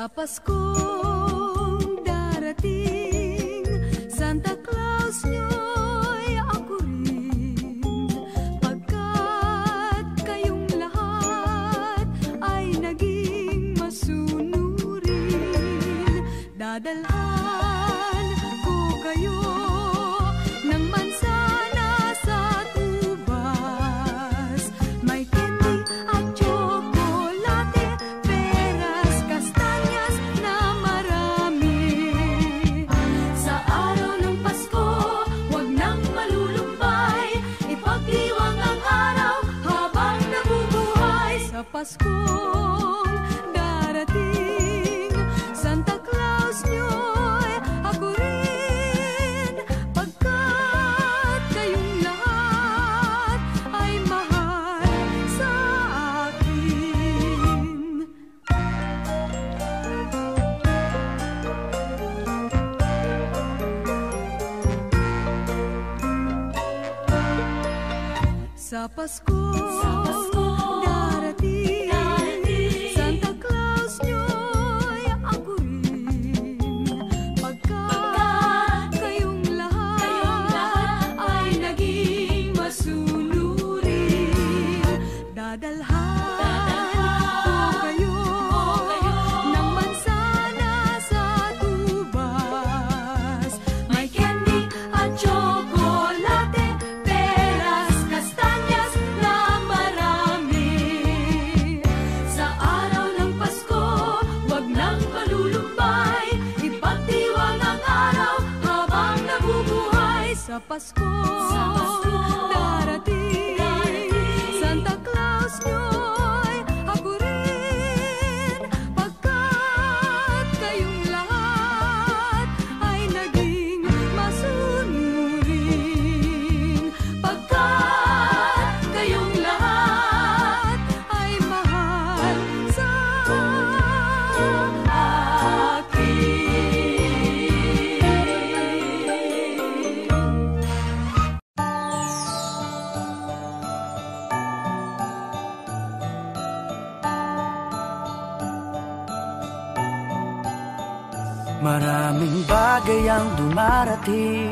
Sa Paskong darating, Santa Claus nyo'y ako rin, pagkat kayong lahat ay naging masunurin. Dadalhan ko kayo ng mansana sa tubas, may candy at chocolate, peras, kastanyas na marami. Sa araw ng Pasko, huwag nang malulumbay, ipagdiwang ang araw habang nabubuhay. Sa Paskong darating, Santa Claus nyo'y ako rin, pagkat kayong lahat ay mahal sa akin. Sa Paskong darating, Santa Claus nyo'y ako rin, pagkat kayong lahat ay naging masunurin. Dadalhan ko kayo ng mansana sa tubas, may candy at chocolate, peras, kastanyas na marami. Sa araw ng Pasko, huwag nang malulumbay, ipagdiwang ang araw habang nabubuhay. Sa Paskong darating, Santa Claus nyo'y ako rin, pagkat kayong lahat ay naging masunurin. Pagkat kayong lahat ay mahal sa akin. Maraming bagay ang dumarating,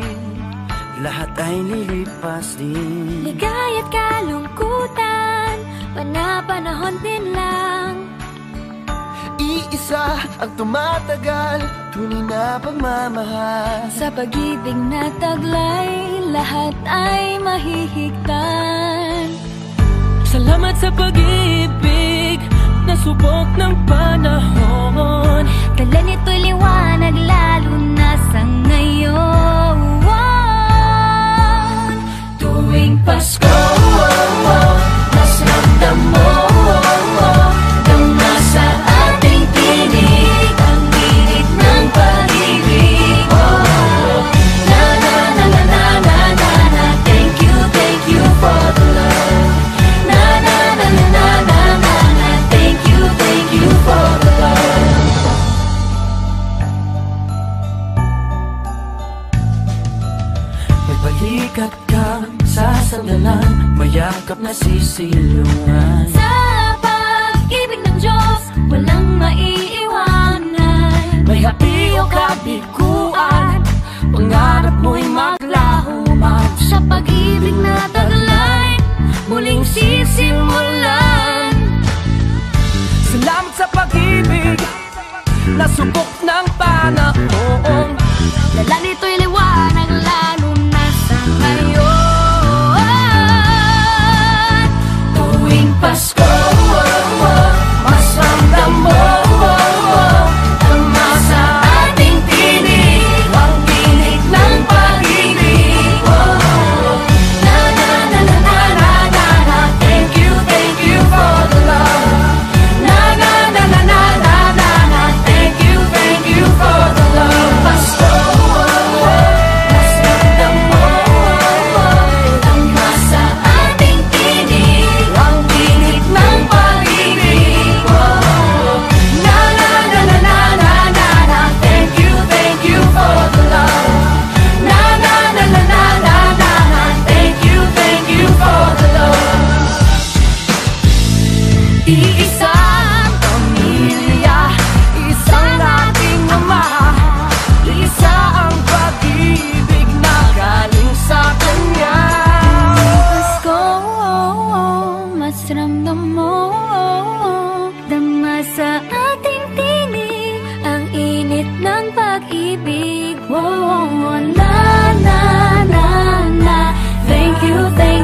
lahat ay lilipas din. Ligaya't kalungkutan, panapanahon din lang. Iisa ang tumatagal, tunay na pagmamahal. Sa pag-ibig na taglay, lahat ay mahihigtan. Salamat sa pag-ibig, nasubok ng panahon. Dala nito'y liwanag, lalo na sa ngayon. Tuwing Pasko, mas ramdam mo, dama sa ating tinig ang init ng pag-ibig. Na na na na na na na na, thank you for the love. Na na na na na na na na, thank you for the love. May balikat kang sasandalan, mayakap na sisilungan. Sa pag-ibig ng Diyos, walang maiiwanan. May happy o kabiguan, pangarap mo'y maglaho man. Sa pag-ibig na taglay, muling sisimulan. Salamat sa pag-ibig, nasubok ng panahon. Dala nito'y liwanag, lalo na sa ngayon. Tuwing Pasko, mas ramdam mo, dama sa ating tinig ang init ng pag-ibig. Na na na na na na na na, thank you for the love. Na na na na na na na na, thank you Oh, na na na na. Thank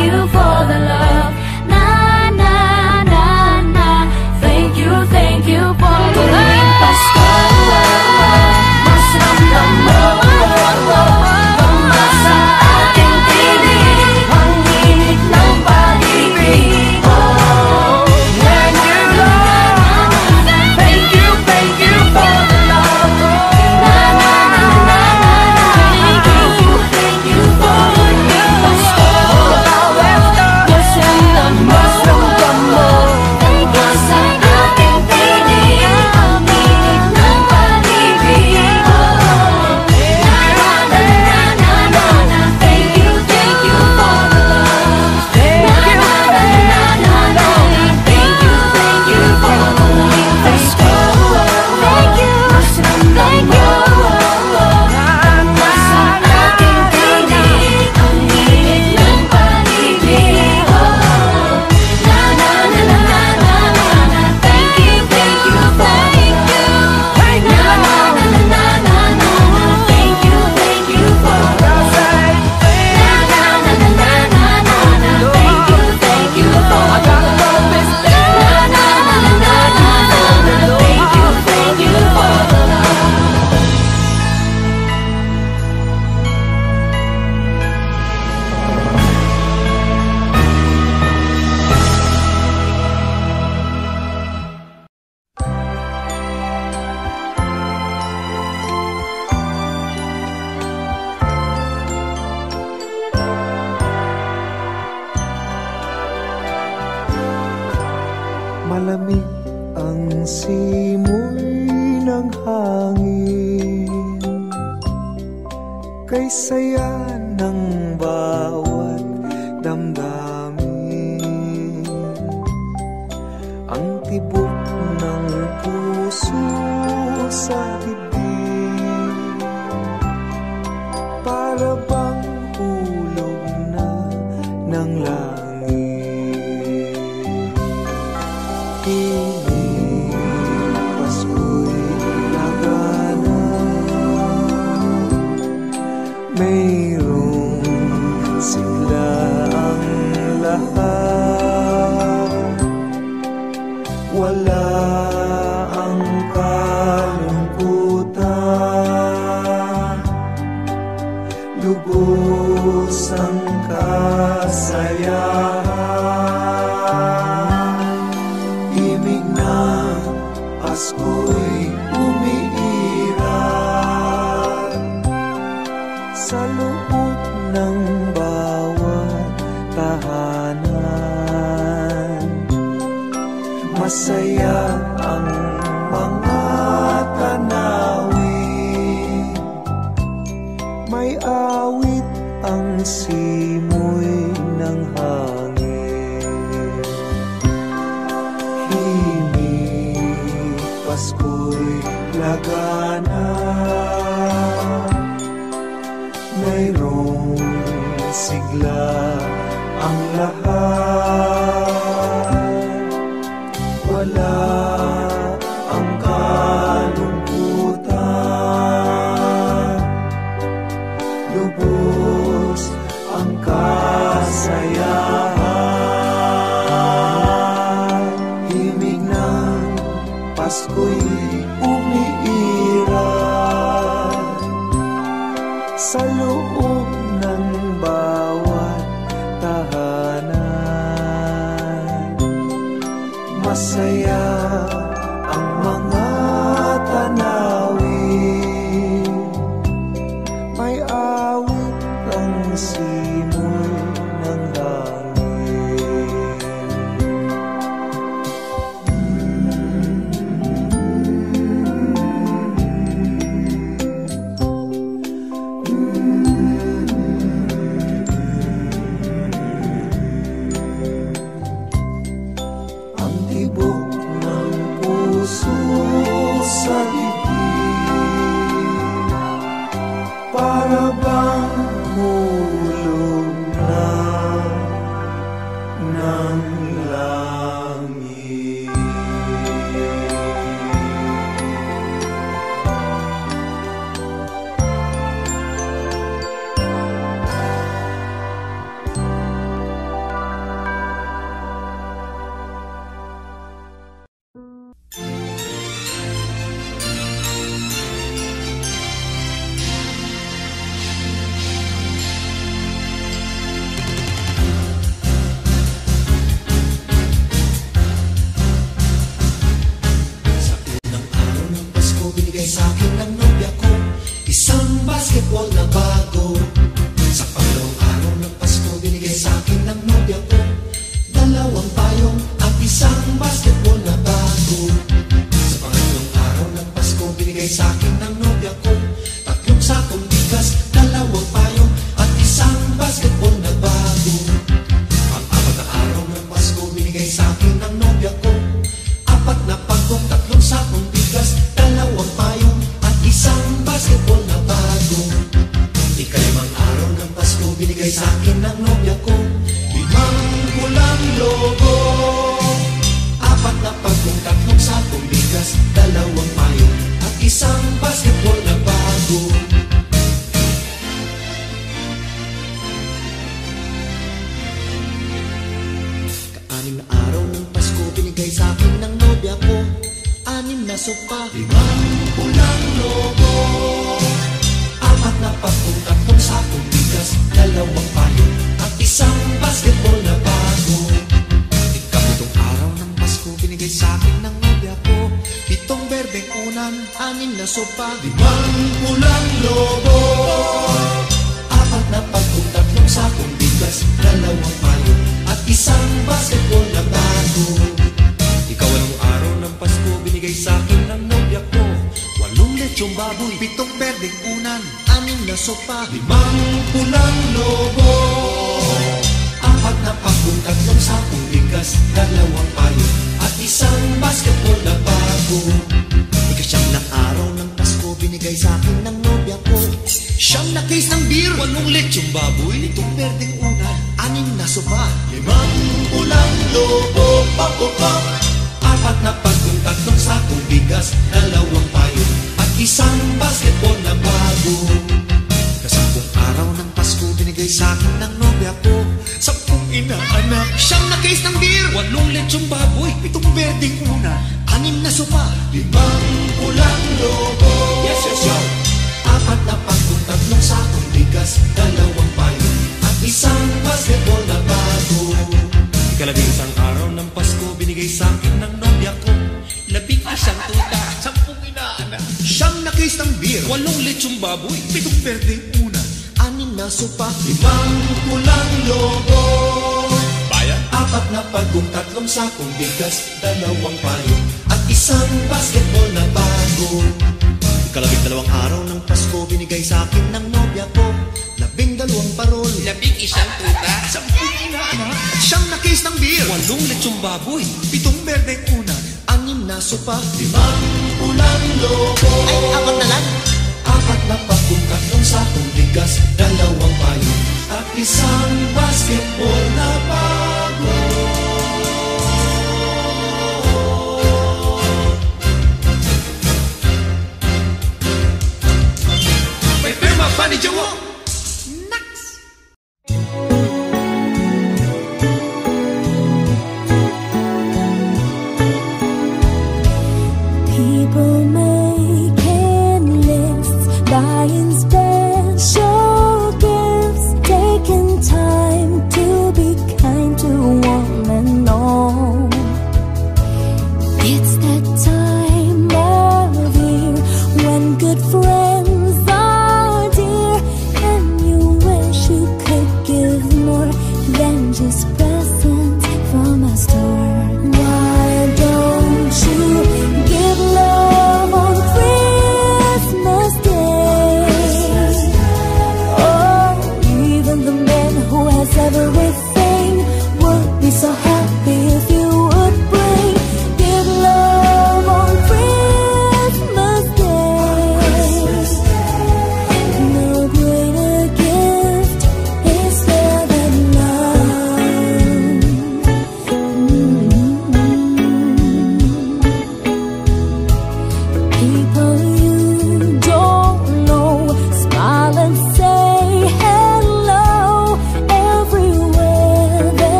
you for the love. Na na na na. Thank you for the love. Tuwing Pasko, mas ramdam mo sa aking tinig ang init ng pag-ibig. Oh, thank you Lord. Thank you for the love. Na na na na na. Thank you for the Pasko. Mas ramdam mo sa aking tinig ang init ng pag-ibig. Oh, na na na na na na. Thank you for the love. Na na na na na na. Thank you for the love. Pasko. Thank you. Mas ramdam mo sa aking tinig ang init ng pag-ibig. Oh, na na na na na na. Thank you for the na na na na na na. Thank you for the na na na na na na. Thank you for the na na na na na na. Thank you for the love. Malamig ang simoy ng hangin, kay saya ng bawat damdamin. Ang tibok ng puso sa dibdib, para bang hulog na ng langit. Ini Pasko'y labanan, mayroong sigla ang lahat. Wala ang kalungkutan, lubos ang kasayahan. Himig ng Pasko'y umiiral sa loob ng bawat tahanan. Masaya ang mga tanawin, may awit ang simoy ng hangin. Himig Pasko'y laganap, mayroong sigla ang lahat. Wala ang kalungkutan, lubos ang kasayahan. Himig ng Pasko'y umiiral sa loob ng bawat tahanan. Masaya ang mga tanawin, may awit ang simoy ng hangin. Ang tibok ng puso sa dibdib, para bang hulog na ng langit. basketball na bago. Sa pangalawang araw ng Pasko, binigay sa akin ng nobya ko 2 payong at isang basketball na bago. Sa pangalawang araw ng Pasko, binigay sa akin ng nobya ko 3 sakong bigas, 2 payong at isang basketball na bago. Pang-apat na araw ng Pasko, binigay sa akin ng nobya ko 4 na pagkong, 3 sakong bigas, 2 payong at isang basketball na bago. Ikalimang araw ng Pasko, binigay sa akin ng nobya ko 5 pulang logo, 4 na pagkong, 3 sakong bigas, 2 payong at isang basketball na bago. Ka-6 na araw ng Pasko, binigay sa akin ng nobya ko 6 na sopa, 5 pulang logo, 4 na pagkong, 3 sakong bigas, 2 payong at isang basketball na bago. Ika-7 araw ng Pasko, binigay sa akin ng nobya ko 7 berdeng unan, 6 na sopa, 5 pulang logo, 4 na pagkong, 3 sakong bigas, 2 payong at isang basketball na bago. Ika-8 araw ng Pasko, binigay sa akin ng nobya ko 8 lechong baboy, 7 berdeng unan, 6 na sopa, 5 pulang logo, 4 na pagkong, 3 sakong bigas, 2 payong at isang basketball na bago. Ika-9 na araw ng Pasko, binigay sa akin ng nobya ko 9 na case ng beer, 8 lechong baboy, 7 berdeng unan, 6 na sopa, 5 pulang logo, 4 na pagkong, 3 sakong bigas, 2 payong at isang basketball na bago. Ika-10 araw ng Pasko, binigay sa akin ng nobya ko 10 inaanak, 9 na case ng beer, 8 lechong baboy, 7 berdeng una, 6 na sopa, 5 pulang logo, 4 na pagkong, 3 sakong bigas, 2 payong at isang basketball na bago. Ika-11 araw ng Pasko, binigay sa akin ng nobya ko 11 tuta, 10 inaanak, 9 na case ng beer, 8 lechong baboy, 7 berdeng una, 6 na sopa, 5 pulang logo, 4 na pagkong, 3 sakong bigas, 2 payong at isang basketball na bago. Ika-12 araw ng Pasko, binigay sa akin ng nobya ko 12 parol, 11 tuta, 10 inaanak, 9 na case ng beer, 8 lechong baboy, 7 berdeng una, 6 na sopa, 5 pulang logo. Ay, 4 na lang. 4 na pagkong, 3 sakong bigas, 2 payong at isang basketball na bago. May pirma pa ni Jowo. People making lists, buying special gifts, taking time to be kind to one and all. It's that time of year when good friends are dear, and you wish you could give more than just presents from a store. Why don't you give love on Christmas Day?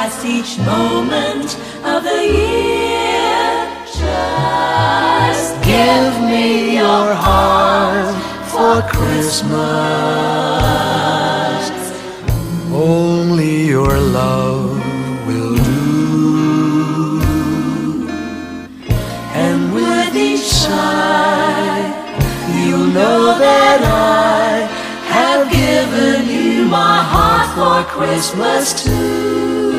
pass each moment of the year. Just Give me your heart for Christmas. Only your love will do. And with each sigh, you'll know that I have given you my heart for Christmas too.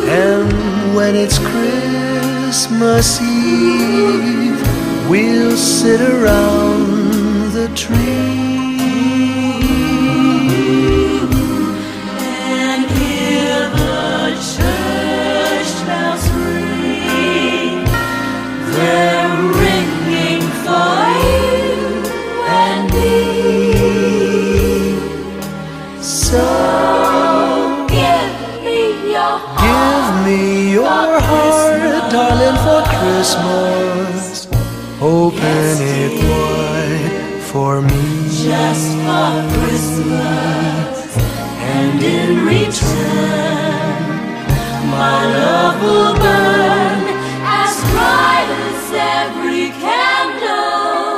And when it's Christmas Eve, we'll sit around the tree and hear the church bells ring. They're ringing for you and me. So Give me your heart. give me your heart, darling, for Christmas. Open it wide for me. Just for Christmas, and in return, my love will burn as bright as every candle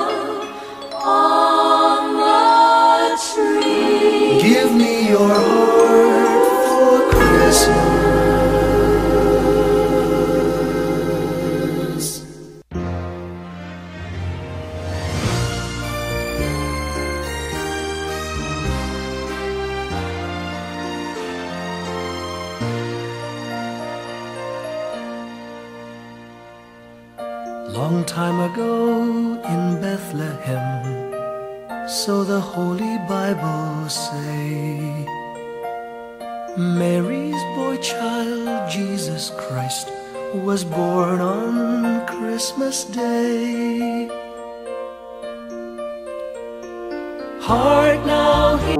on the tree. Give me your heart for Christmas. Long time ago in Bethlehem, so the Holy Bible say, Mary's boy child, Jesus Christ, was born on Christmas Day. Heart now hear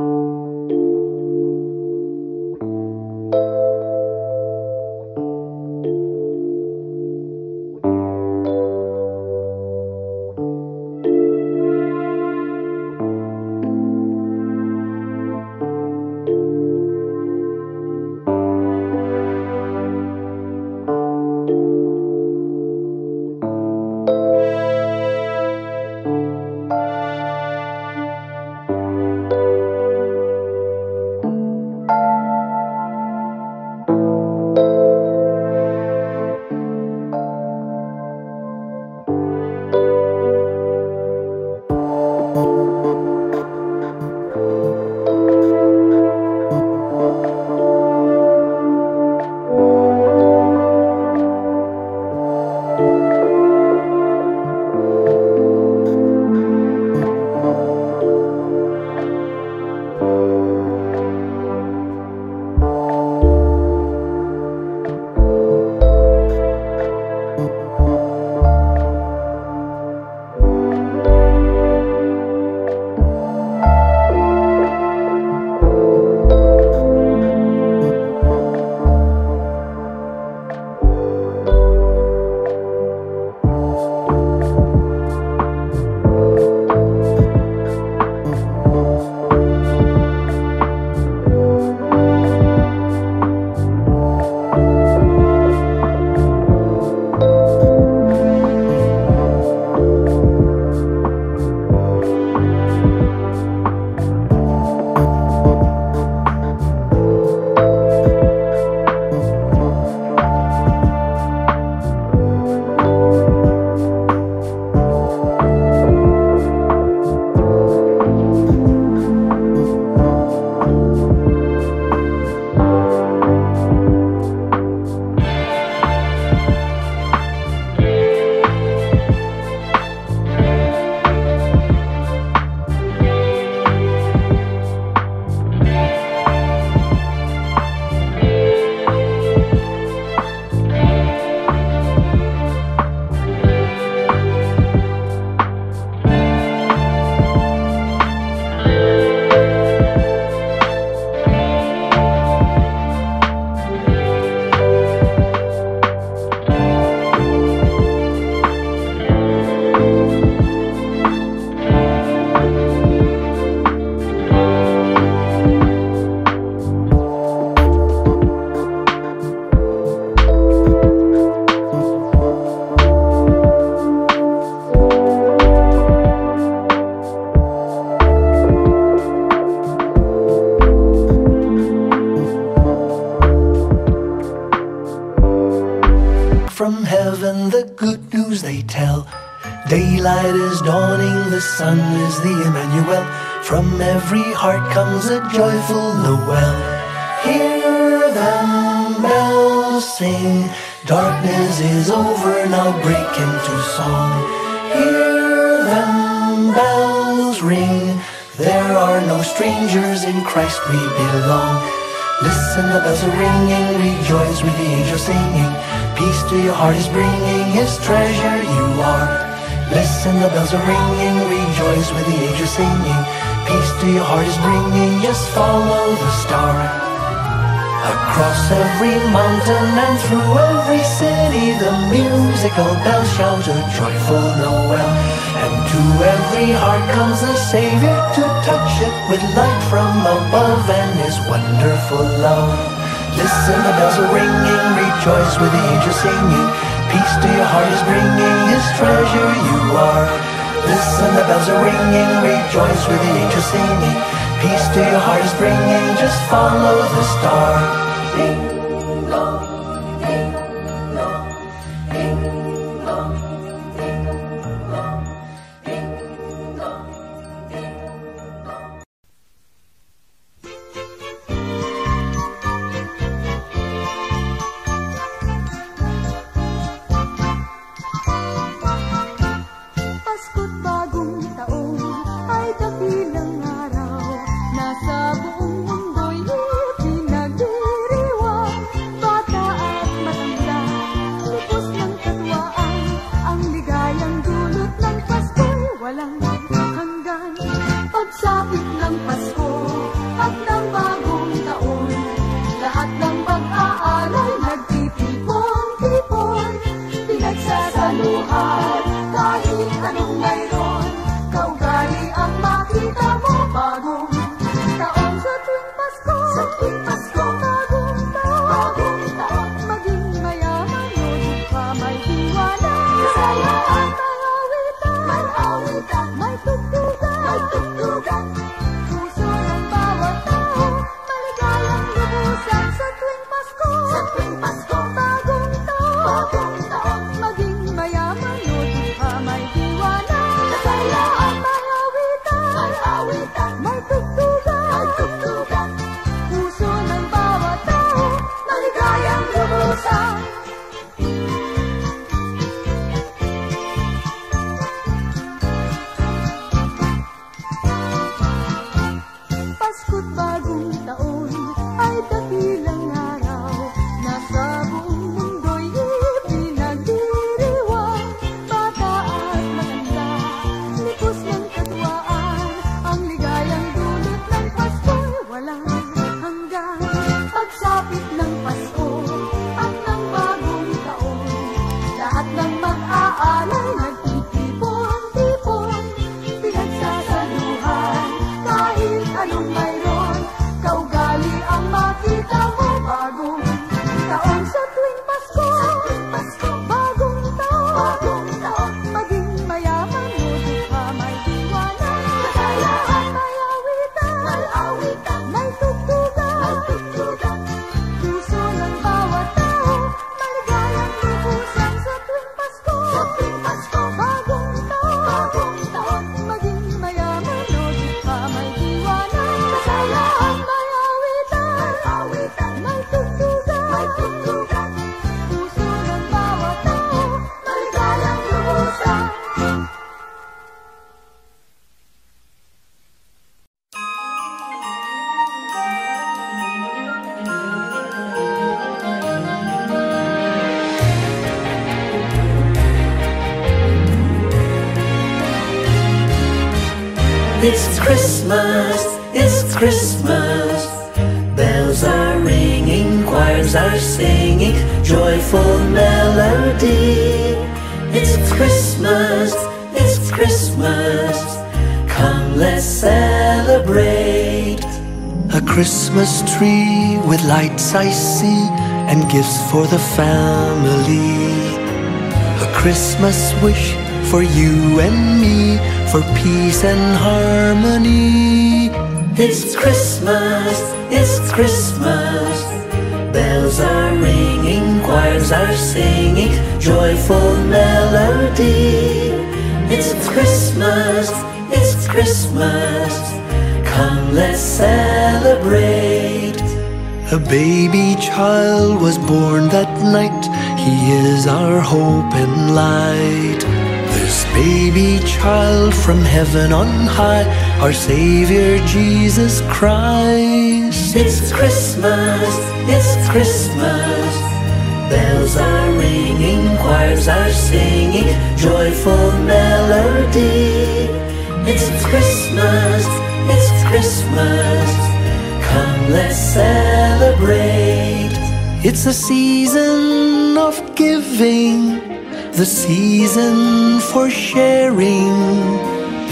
Daylight is dawning, the sun is the Emmanuel. From every heart comes a joyful Noel. Hear them bells sing, darkness is over, now break into song. Hear them bells ring, there are no strangers, in Christ we belong. Listen, the bells are ringing, rejoice with the angels singing. Peace to your heart is bringing, his treasure you are. Listen, the bells are ringing, rejoice with the angels singing. Peace to your heart is bringing, just follow the star. Across every mountain and through every city, the musical bells shout a joyful Noel. And to every heart comes the Savior to touch it with light from above and his wonderful love. Listen, the bells are ringing, rejoice with the angels singing. Peace to your heart is bringing, his treasure you are. Listen, the bells are ringing, rejoice with the angels singing. Peace to your heart is bringing, just follow the star. Ding dong, ding dong, ding dong, ding dong, ding dong, ding dong. Pasko't bagong taon ay dakilang araw, nasa buong mundo'y pinagdiriwang. Bata at matanda, lubos ng katwaan, ang ligayang dulot ng Pasko'y walang hanggan. Pagsapit ng Pasko at ng bagong taon, lahat ng pag-aalay nagtitipon-tipon, pinagsasaluhan kahit anong mayroon. Kaugali ang makita mo bagong taon sa tuwing Pasko. Sa tuwing Pasko, bagong taon, maging mayaman o dukha, may diwana, kasayaan, may awitan, may tugtugan. Puso ng bawat tao, maligayang lubusan sa tuwing Pasko. Sa tuwing Pasko, bagong taon, maging mayaman o dukha, may diwana, kasayaan, may awitan, may tugtugan. Puso ng bawat tao, maligayang lubusan. Pasko't bagong taon ay dakilang araw, nasa buong mundo'y pinagdiriwang. Bata at matanda, lipos ng katwaan, ang ligayang dulot ng Pasko'y walang hanggan. Pagsapit ng Pasko at ng bagong taon, lahat ng mag-aalay nagtitipon-tipon, pinagsasaluhan kahit anong mayroon. Kaugali ang makita mo bagong taon sa tuwing Pasko. Bagong taon, maging mayaman o dukha, may diwana, kasayaan, may awitan, may tugtugan. Puso ng bawat tao, maligayang lubusan sa tuwing Pasko. Bagong taon, maging mayaman o dukha, may diwana, kasayaan, may awitan, may tugtugan. Puso ng bawat tao, maligayang lubusan. It's Christmas, it's Christmas. Bells are ringing, choirs are singing, joyful melody. It's Christmas, it's Christmas. Come, let's celebrate. A Christmas tree with lights I see, and gifts for the family. A Christmas wish for you and me, for peace and harmony. It's Christmas, it's Christmas. Bells are ringing, choirs are singing, joyful melody. It's Christmas, it's Christmas. Come, let's celebrate. A baby child was born that night. He is our hope and light. This baby child from heaven on high, our Savior Jesus Christ. It's Christmas, it's Christmas. Bells are ringing, choirs are singing, joyful melody. It's Christmas, it's Christmas. Come, let's celebrate. It's a season of giving, the season for sharing.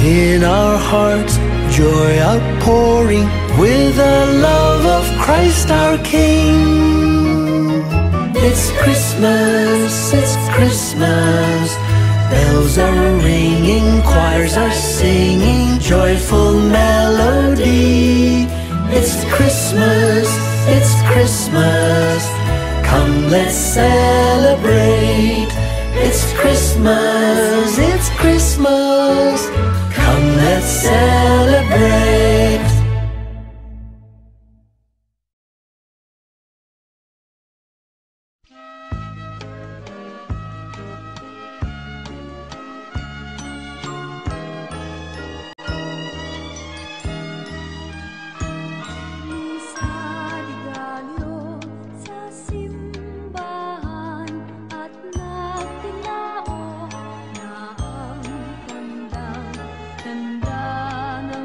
In our hearts, joy outpouring, with the love of Christ our King. It's Christmas, it's Christmas. Bells are ringing, choirs are singing, joyful melody. It's Christmas, it's Christmas. Come, let's celebrate. It's Christmas, it's Christmas. Come, let's celebrate. Tanda ng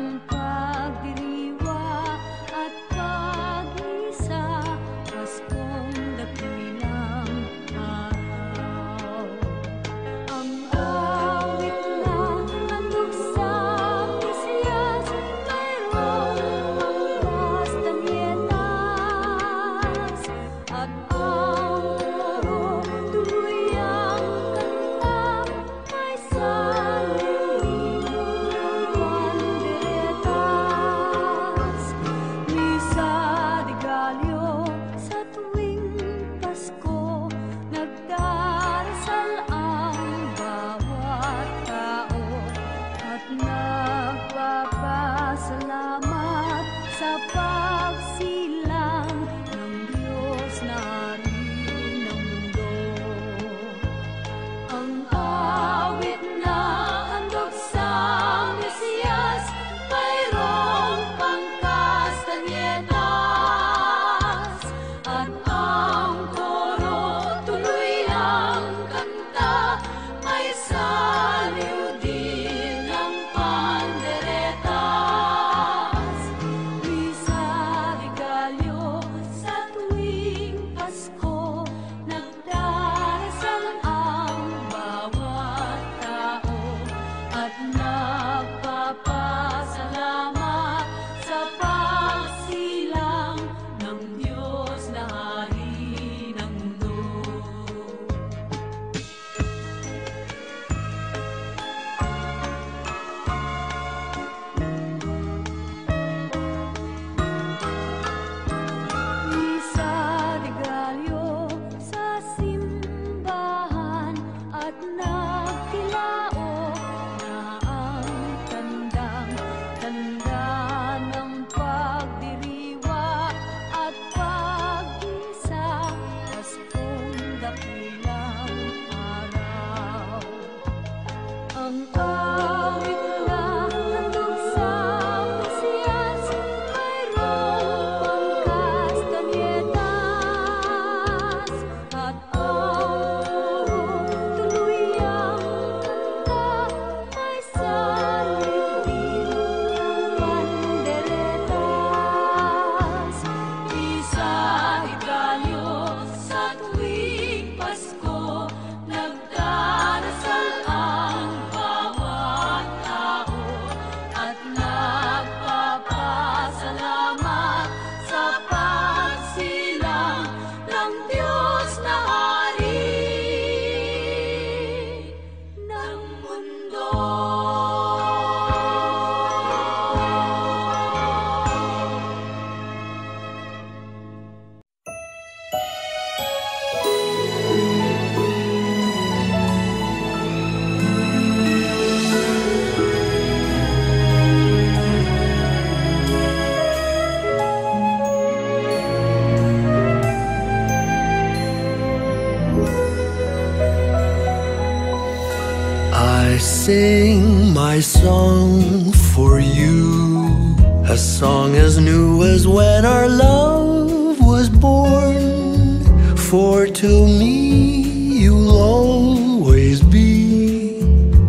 sing my song for you, a song as new as when our love was born. For to me you'll always be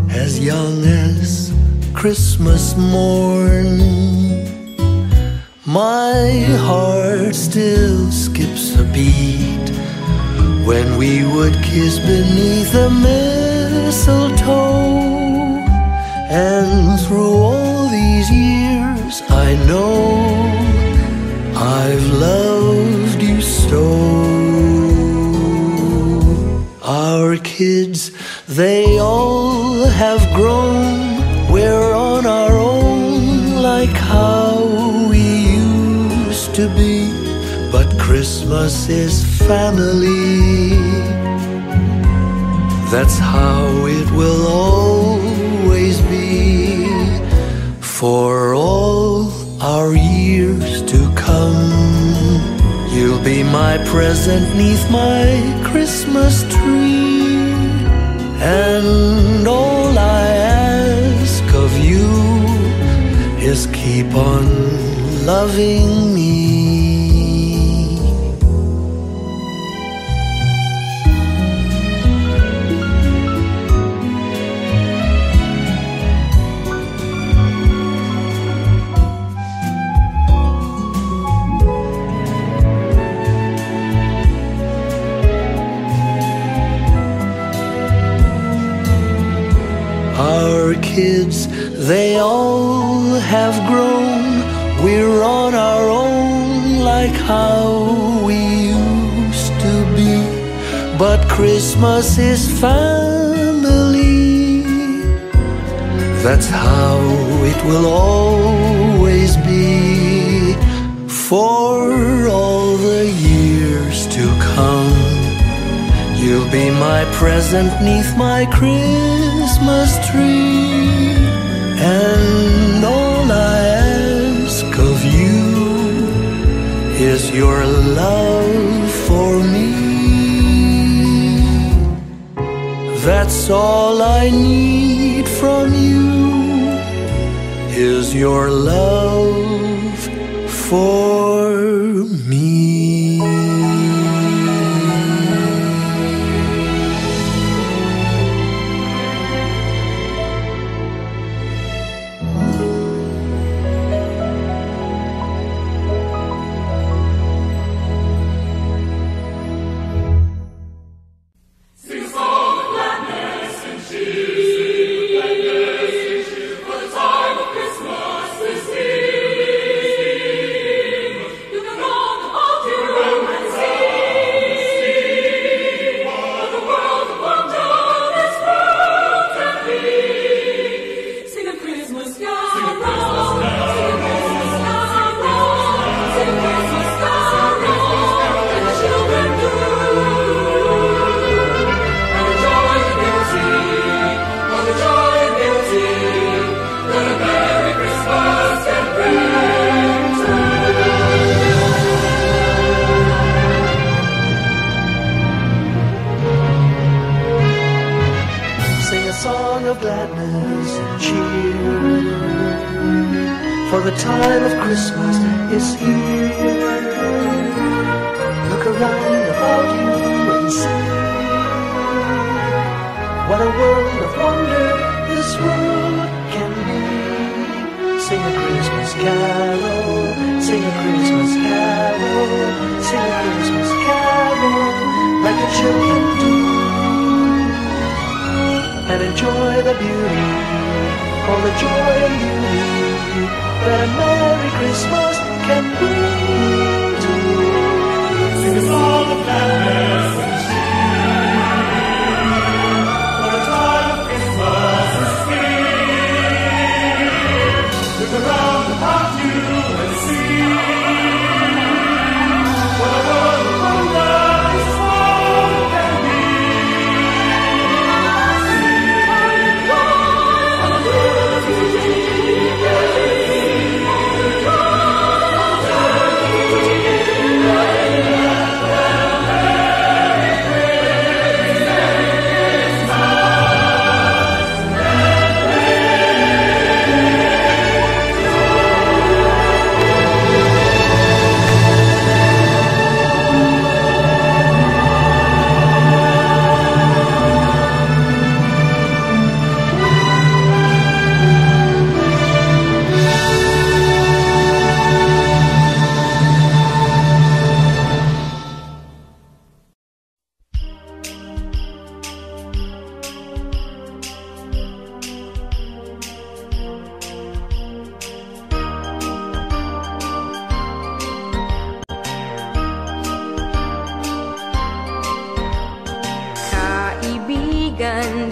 as young as Christmas morn. My heart still skips a beat when we would kiss beneath the mistletoe. And through all these years I know I've loved you so. Our kids, they all have grown. We're on our own like how we used to be. But Christmas is family. That's how it will always be. For all our years to come, you'll be my present 'neath my Christmas tree. And all I ask of you is keep on loving me. Our kids, they all have grown. We're on our own like how we used to be. But Christmas is family. That's how it will always be. For all the years to come, you'll be my present 'neath my Christmas tree. And all I ask of you is your love for me. That's all I need from you, is your love for me. Of gladness and cheer, for the time of Christmas is here. Look around about you and see what a world of wonder this world can be. Sing a Christmas carol, sing a Christmas carol, sing a Christmas carol like the children do. And enjoy the beauty, all the joy and beauty that a Merry Christmas can bring to you. Sing a song of gladness and cheer, for the time of Christmas is here. Look around about you and see what a world of wonder this world can be.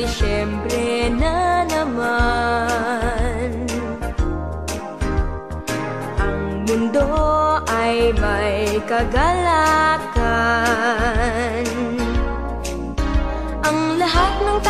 Disyembre na naman. Ang mundo ay may kagalakan. Ang lahat ng